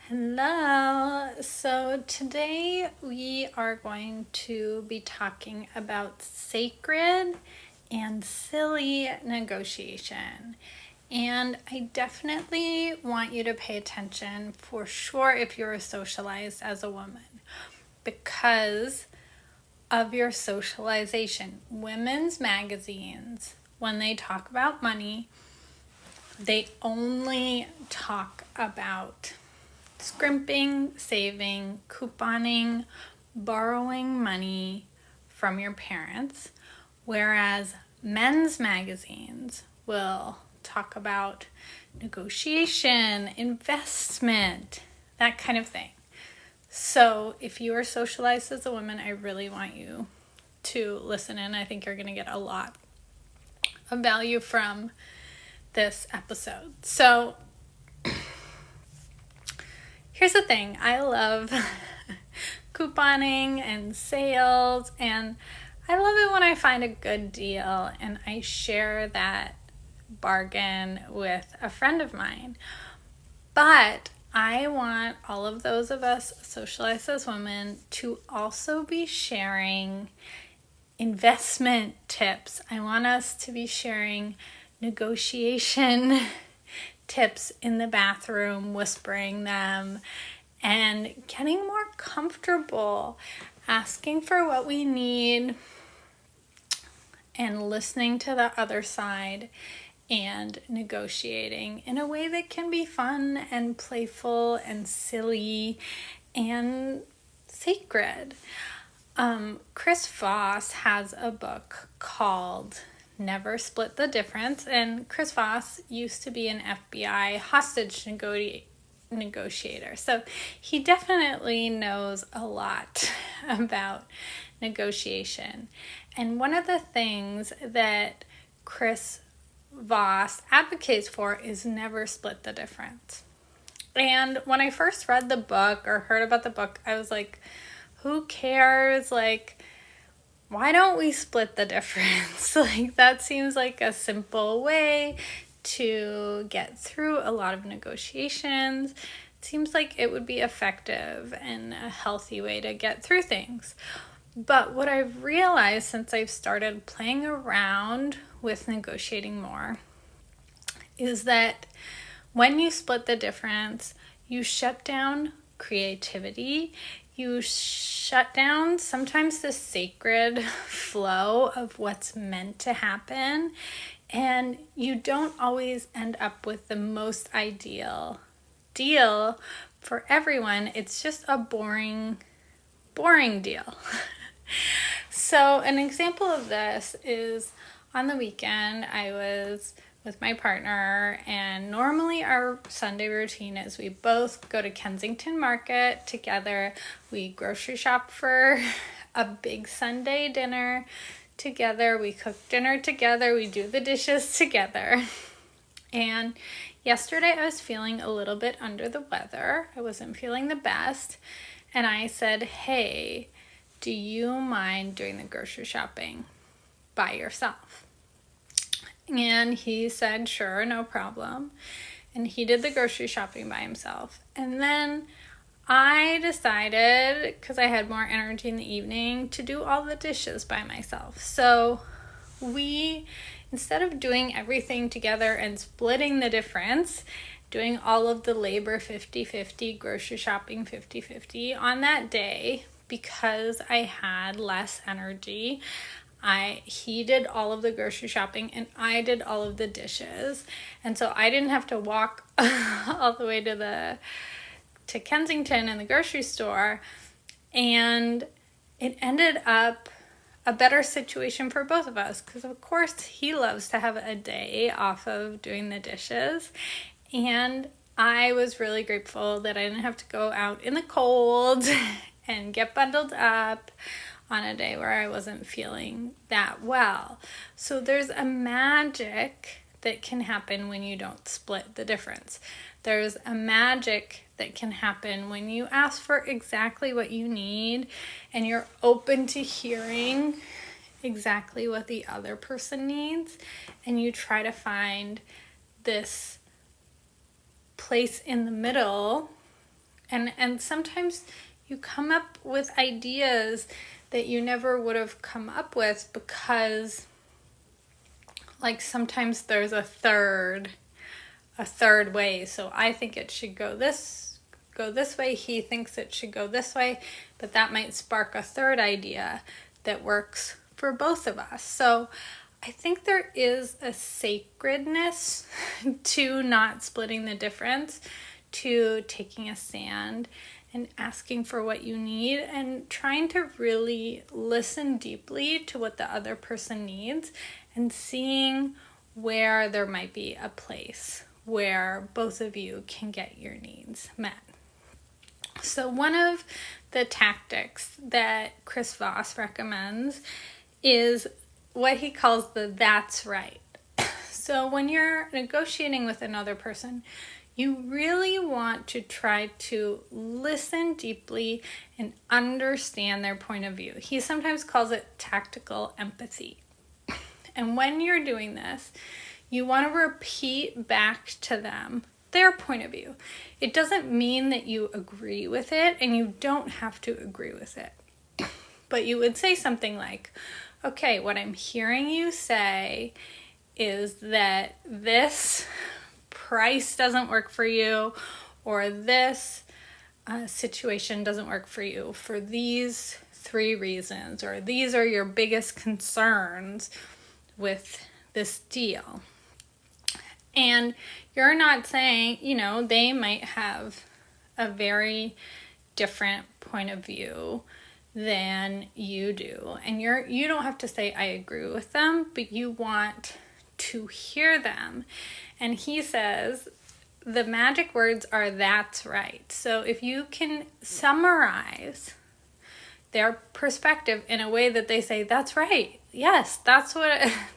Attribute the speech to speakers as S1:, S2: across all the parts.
S1: Hello. So today we are going to be talking about sacred and silly negotiation. And I definitely want you to pay attention for sure if you're socialized as a woman because of your socialization. Women's magazines, when they talk about money, they only talk about scrimping, saving, couponing, borrowing money from your parents, whereas men's magazines will talk about negotiation, investment, that kind of thing. So if you are socialized as a woman, I really want you to listen in. I think you're going to get a lot of value from this episode. So here's the thing. I love couponing and sales, and I love it when I find a good deal and I share that bargain with a friend of mine. But I want all of those of us socialized as women to also be sharing investment tips. I want us to be sharing negotiation tips in the bathroom, whispering them, and getting more comfortable asking for what we need and listening to the other side and negotiating in a way that can be fun and playful and silly and sacred. Chris Voss has a book called Never Split the Difference, and Chris Voss used to be an FBI hostage negotiator, so he definitely knows a lot about negotiation. And one of the things that Chris Voss advocates for is never split the difference. And when I first read the book or heard about the book, I was like, who cares? Like, why don't we split the difference? Like, that seems like a simple way to get through a lot of negotiations. It seems like it would be effective and a healthy way to get through things. But what I've realized since I've started playing around with negotiating more is that when you split the difference, you shut down creativity. You shut down sometimes the sacred flow of what's meant to happen, and you don't always end up with the most ideal deal for everyone. It's just a boring deal. So an example of this is on the weekend I was with my partner, and normally our Sunday routine is we both go to Kensington Market together. We grocery shop for a big Sunday dinner together. We cook dinner together. We do the dishes together. And yesterday I was feeling a little bit under the weather. I wasn't feeling the best. And I said, hey, do you mind doing the grocery shopping by yourself? And he said, sure, no problem. And he did the grocery shopping by himself. And then I decided, because I had more energy in the evening, to do all the dishes by myself. So we, instead of doing everything together and splitting the difference, doing all of the labor 50-50, grocery shopping 50-50 on that day, because I had less energy, he did all of the grocery shopping and I did all of the dishes. And so I didn't have to walk all the way to Kensington and the grocery store. And it ended up a better situation for both of us, because of course he loves to have a day off of doing the dishes. And I was really grateful that I didn't have to go out in the cold and get bundled up on a day where I wasn't feeling that well. So there's a magic that can happen when you don't split the difference. There's a magic that can happen when you ask for exactly what you need and you're open to hearing exactly what the other person needs, and you try to find this place in the middle And sometimes you come up with ideas that you never would have come up with because, like, sometimes there's a third way. So I think it should go this way, he thinks it should go this way, but that might spark a third idea that works for both of us. So I think there is a sacredness to not splitting the difference, to taking a stand and asking for what you need and trying to really listen deeply to what the other person needs and seeing where there might be a place where both of you can get your needs met. So one of the tactics that Chris Voss recommends is what he calls the "that's right." So when you're negotiating with another person, you really want to try to listen deeply and understand their point of view. He sometimes calls it tactical empathy. And when you're doing this, you want to repeat back to them their point of view. It doesn't mean that you agree with it, and you don't have to agree with it. But you would say something like, okay, what I'm hearing you say is that this price doesn't work for you, or this situation doesn't work for you for these 3 reasons, or these are your biggest concerns with this deal. And you're not saying, they might have a very different point of view than you do. And you don't have to say, I agree with them, but you want to hear them. And he says the magic words are "that's right." So if you can summarize their perspective in a way that they say, "That's right. Yes,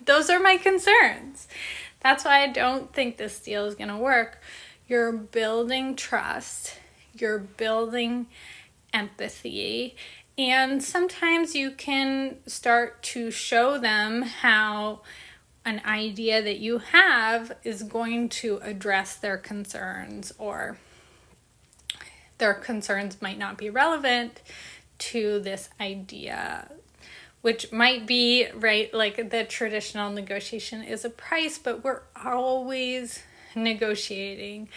S1: those are my concerns. That's why I don't think this deal is going to work." You're building trust. You're building empathy. And sometimes you can start to show them how an idea that you have is going to address their concerns, or their concerns might not be relevant to this idea, which might be, right, like the traditional negotiation is a price, but we're always negotiating.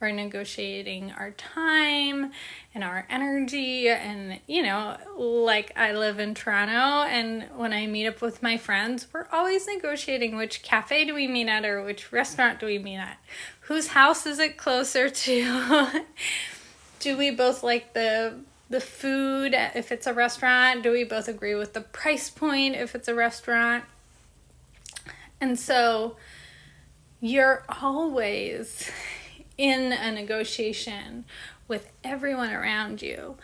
S1: We're negotiating our time and our energy. And, like I live in Toronto, and when I meet up with my friends, we're always negotiating which cafe do we meet at, or which restaurant do we meet at? Whose house is it closer to? Do we both like the food if it's a restaurant? Do we both agree with the price point if it's a restaurant? And so you're always in a negotiation with everyone around you.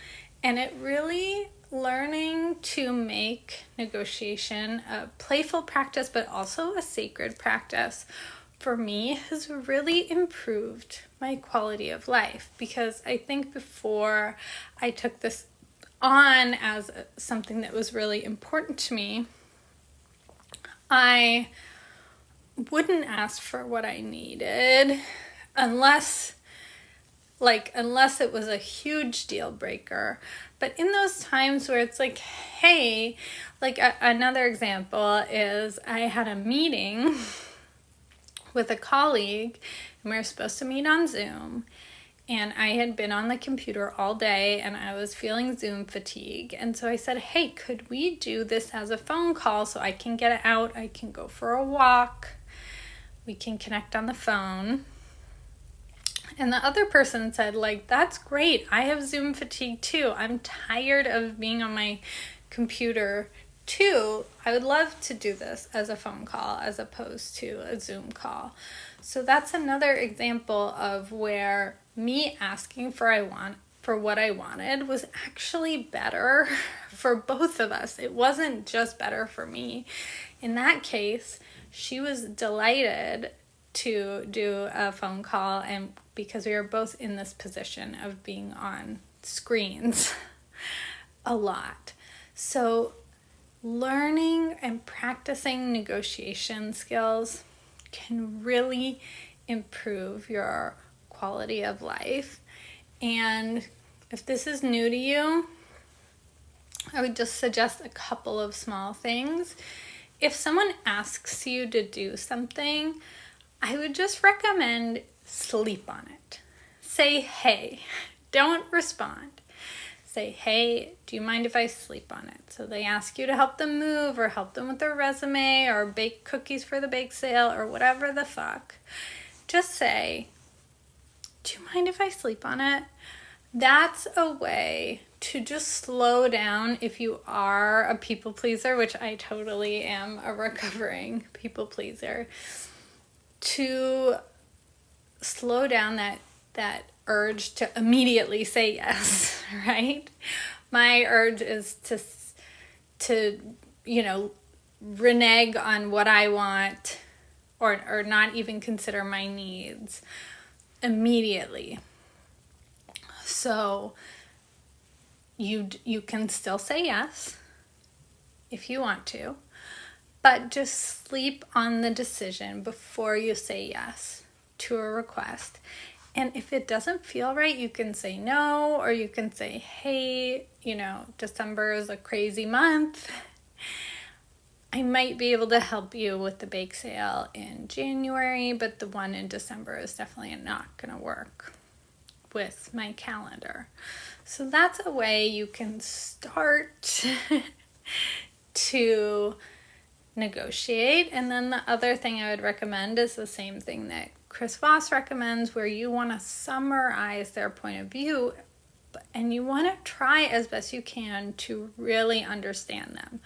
S1: And it really, learning to make negotiation a playful practice, but also a sacred practice, for me has really improved my quality of life. Because I think before I took this on as something that was really important to me, I wouldn't ask for what I needed unless it was a huge deal breaker. But in those times where it's like, hey, another example is I had a meeting with a colleague, and we were supposed to meet on Zoom, and I had been on the computer all day and I was feeling Zoom fatigue. And so I said, hey, could we do this as a phone call so I can get out, I can go for a walk, we can connect on the phone. And the other person said, that's great. I have Zoom fatigue too. I'm tired of being on my computer too. I would love to do this as a phone call as opposed to a Zoom call. So that's another example of where me asking for what I wanted was actually better for both of us. It wasn't just better for me. In that case, she was delighted to do a phone call, and because we were both in this position of being on screens a lot. So learning and practicing negotiation skills can really improve your quality of life. And if this is new to you, I would just suggest a couple of small things. If someone asks you to do something, I would just recommend sleep on it. Say, hey, don't respond. Say, hey, do you mind if I sleep on it? So they ask you to help them move or help them with their resume or bake cookies for the bake sale or whatever the fuck. Just say, do you mind if I sleep on it? That's a way to just slow down if you are a people pleaser, which I totally am, a recovering people pleaser, to slow down that urge to immediately say yes, right? My urge is to renege on what I want or not even consider my needs immediately. So you can still say yes if you want to, but just sleep on the decision before you say yes to a request. And if it doesn't feel right, you can say no, or you can say, hey, December is a crazy month. I might be able to help you with the bake sale in January, but the one in December is definitely not going to work with my calendar. So that's a way you can start to negotiate. And then the other thing I would recommend is the same thing that Chris Voss recommends, where you want to summarize their point of view and you want to try as best you can to really understand them.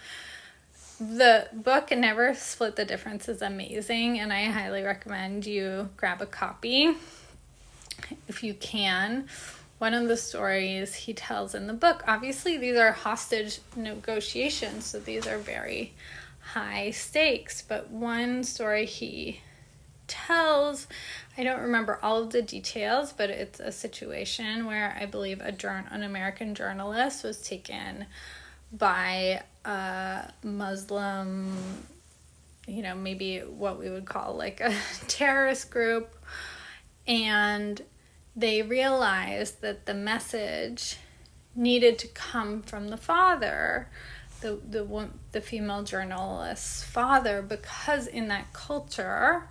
S1: The book Never Split the Difference is amazing, and I highly recommend you grab a copy if you can. One of the stories he tells in the book, obviously these are hostage negotiations, so these are very high stakes, but one story he tells, I don't remember all of the details, but it's a situation where I believe an American journalist was taken by a Muslim, maybe what we would call like a terrorist group, and they realized that the message needed to come from the father, the female journalist's father, because in that culture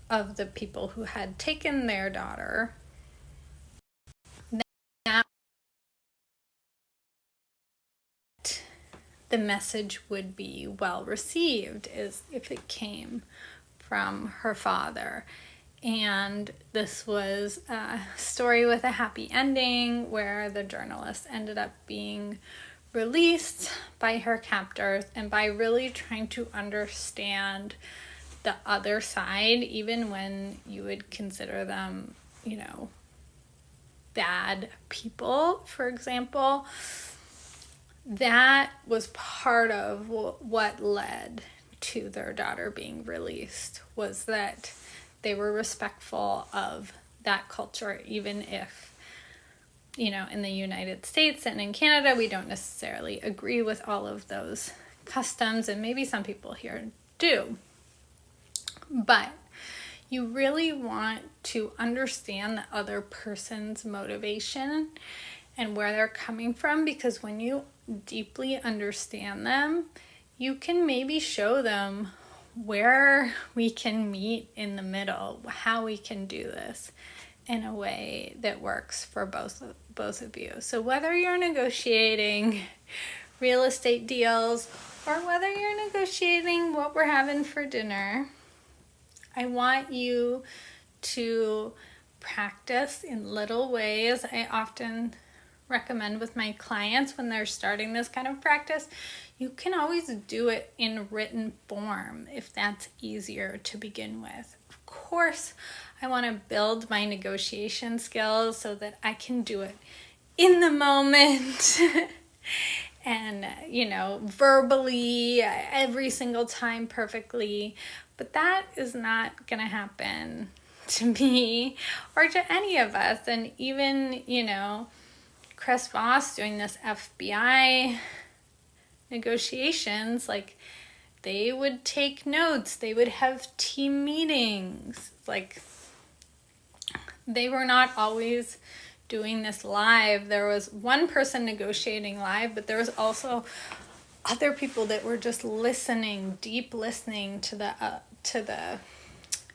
S1: of the people who had taken their daughter, that the message would be well received as if it came from her father. And this was a story with a happy ending where the journalist ended up being released by her captors, and by really trying to understand the other side, even when you would consider them, bad people, for example, that was part of what led to their daughter being released, was that they were respectful of that culture, even if, in the United States and in Canada, we don't necessarily agree with all of those customs, and maybe some people here do. But you really want to understand the other person's motivation and where they're coming from, because when you deeply understand them, you can maybe show them where we can meet in the middle, how we can do this in a way that works for both of you. So whether you're negotiating real estate deals or whether you're negotiating what we're having for dinner, I want you to practice in little ways. I often recommend with my clients when they're starting this kind of practice, you can always do it in written form if that's easier to begin with. Of course, I want to build my negotiation skills so that I can do it in the moment and, verbally every single time perfectly. But that is not going to happen to me or to any of us. And even, Chris Voss doing this FBI negotiations, like, they would take notes, they would have team meetings, like, they were not always doing this live, there was one person negotiating live, but there was also other people that were just listening, deep listening to the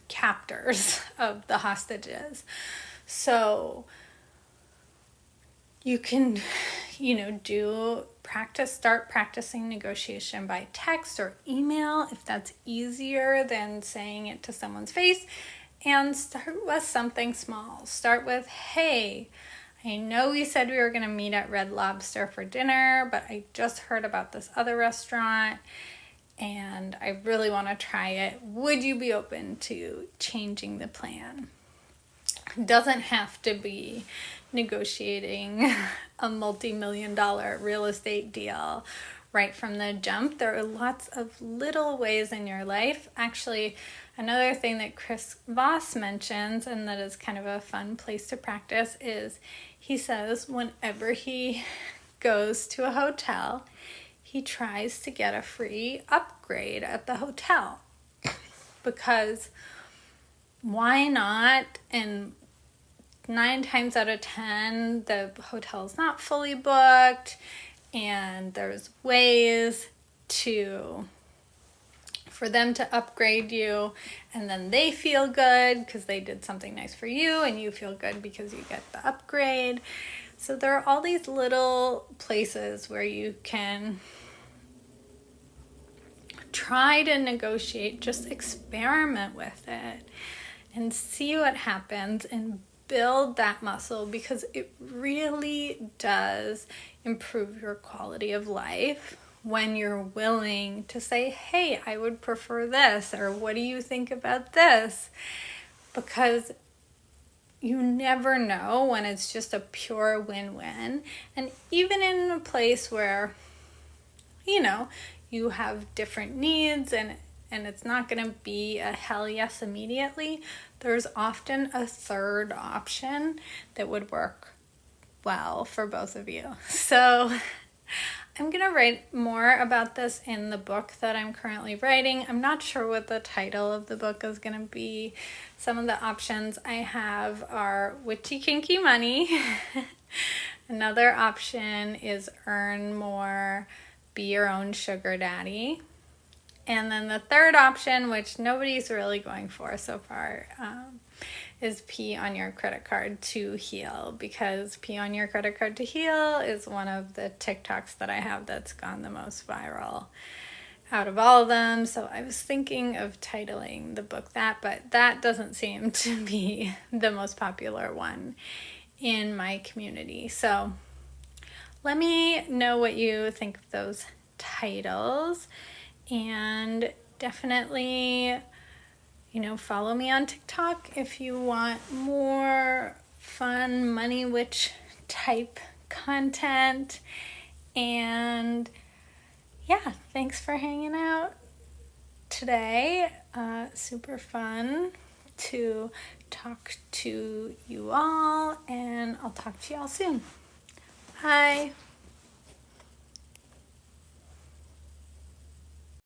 S1: captors of the hostages. So you can, start practicing negotiation by text or email if that's easier than saying it to someone's face. And start with something small. Start with, hey, I know we said we were going to meet at Red Lobster for dinner, but I just heard about this other restaurant and I really want to try it. Would you be open to changing the plan? It doesn't have to be negotiating a multi-million-dollar real estate deal right from the jump. There are lots of little ways in your life. Actually, another thing that Chris Voss mentions, and that is kind of a fun place to practice, is he says whenever he goes to a hotel, he tries to get a free upgrade at the hotel. Because why not? And 9 times out of 10, the hotel's not fully booked, and there's ways for them to upgrade you, and then they feel good because they did something nice for you, and you feel good because you get the upgrade. So there are all these little places where you can try to negotiate, just experiment with it and see what happens and build that muscle, because it really does improve your quality of life when you're willing to say, hey, I would prefer this, or what do you think about this? Because you never know when it's just a pure win-win. And even in a place where, you have different needs and it's not going to be a hell yes immediately, there's often a third option that would work well for both of you. So I'm going to write more about this in the book that I'm currently writing. I'm not sure what the title of the book is going to be. Some of the options I have are Witchy Kinky Money. Another option is Earn More, Be Your Own Sugar Daddy. And then the third option, which nobody's really going for so far, is Pee on Your Credit Card to Heal, because Pee on Your Credit Card to Heal is one of the TikToks that I have that's gone the most viral out of all of them. So I was thinking of titling the book that, but that doesn't seem to be the most popular one in my community. So let me know what you think of those titles, and definitely, follow me on TikTok if you want more fun money witch type content. And yeah, thanks for hanging out today. Super fun to talk to you all, and I'll talk to you all soon. Bye.